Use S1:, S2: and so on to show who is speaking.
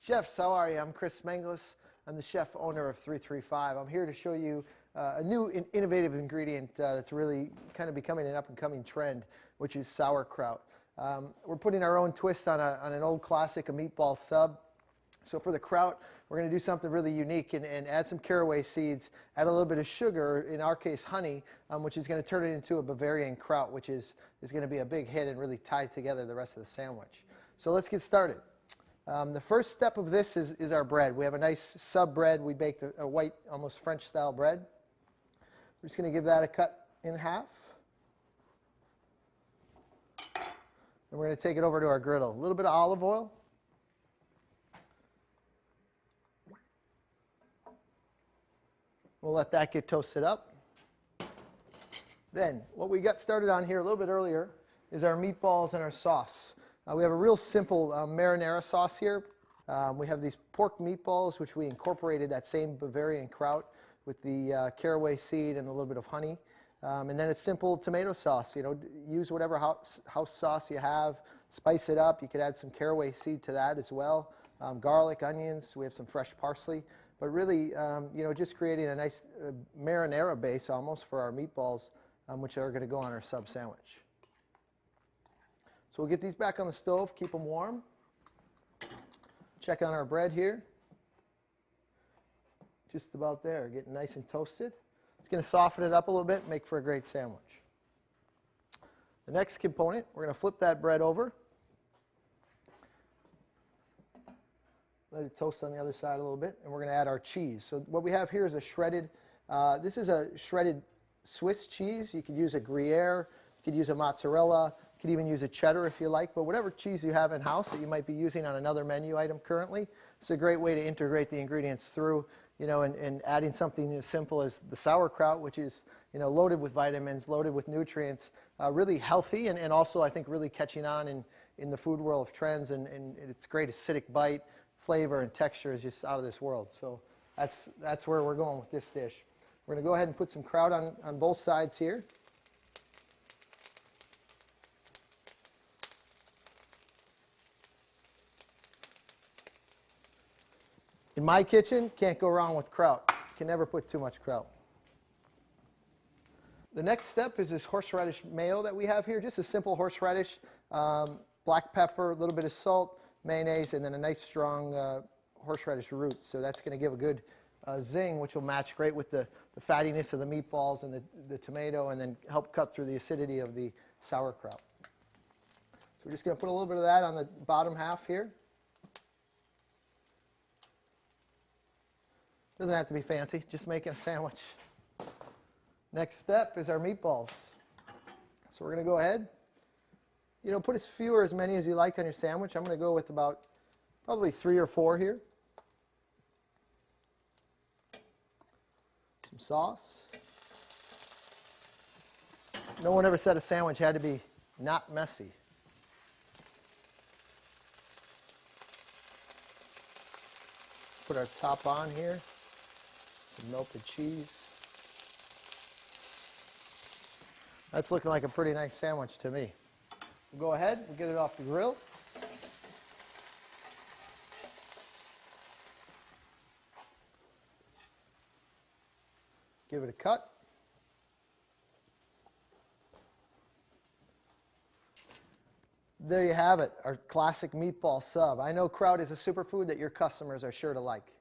S1: Chefs, how are you? I'm Chris Menglis. I'm the chef owner of 335. I'm here to show you a new innovative ingredient that's really kind of becoming an up-and-coming trend, which is sauerkraut. We're putting our own twist on an old classic, a meatball sub. So for the kraut, we're going to do something really unique and add some caraway seeds, add a little bit of sugar, in our case honey, which is going to turn it into a Bavarian kraut, which is going to be a big hit and really tie together the rest of the sandwich. So let's get started. The first step of this is our bread. We have a nice sub bread. We baked a white, almost French style bread. We're just going to give that a cut in half. And we're going to take it over to our griddle. A little bit of olive oil. We'll let that get toasted up. Then, what we got started on here a little bit earlier is our meatballs and our sauce. We have a real simple marinara sauce here. We have these pork meatballs, which we incorporated that same Bavarian kraut with the caraway seed and a little bit of honey. And then it's simple tomato sauce. You know, use whatever house sauce you have, spice it up. You could add some caraway seed to that as well. Garlic, onions. We have some fresh parsley. But really, you know, just creating a nice marinara base almost for our meatballs, which are going to go on our sub sandwich. So we'll get these back on the stove, keep them warm. Check on our bread here. Just about there, getting nice and toasted. It's going to soften it up a little bit, make for a great sandwich. The next component, we're going to flip that bread over. Let it toast on the other side a little bit, and we're going to add our cheese. So what we have here is a shredded, this is a shredded Swiss cheese. You could use a Gruyere, you could use a mozzarella, you could even use a cheddar if you like, but whatever cheese you have in-house that you might be using on another menu item currently, it's a great way to integrate the ingredients through, you know, and adding something as simple as the sauerkraut, which is, you know, loaded with vitamins, loaded with nutrients, really healthy, and also I think really catching on in the food world of trends, and its great acidic bite. Flavor and texture is just out of this world. So that's where we're going with this dish. We're going to go ahead and put some kraut on both sides here. In my kitchen, can't go wrong with kraut. Can never put too much kraut. The next step is this horseradish mayo that we have here. Just a simple horseradish, black pepper, a little bit of salt, mayonnaise, and then a nice strong horseradish root. So that's going to give a good zing, which will match great with the fattiness of the meatballs and the tomato, and then help cut through the acidity of the sauerkraut. So we're just going to put a little bit of that on the bottom half here. Doesn't have to be fancy, just making a sandwich. Next step is our meatballs. So we're going to go ahead. You know, put as few or as many as you like on your sandwich. I'm going to go with about probably 3 or 4 here. Some sauce. No one ever said a sandwich had to be not messy. Put our top on here. Some melted cheese. That's looking like a pretty nice sandwich to me. We'll go ahead, we'll get it off the grill. Give it a cut. There you have it, our classic meatball sub. I know kraut is a superfood that your customers are sure to like.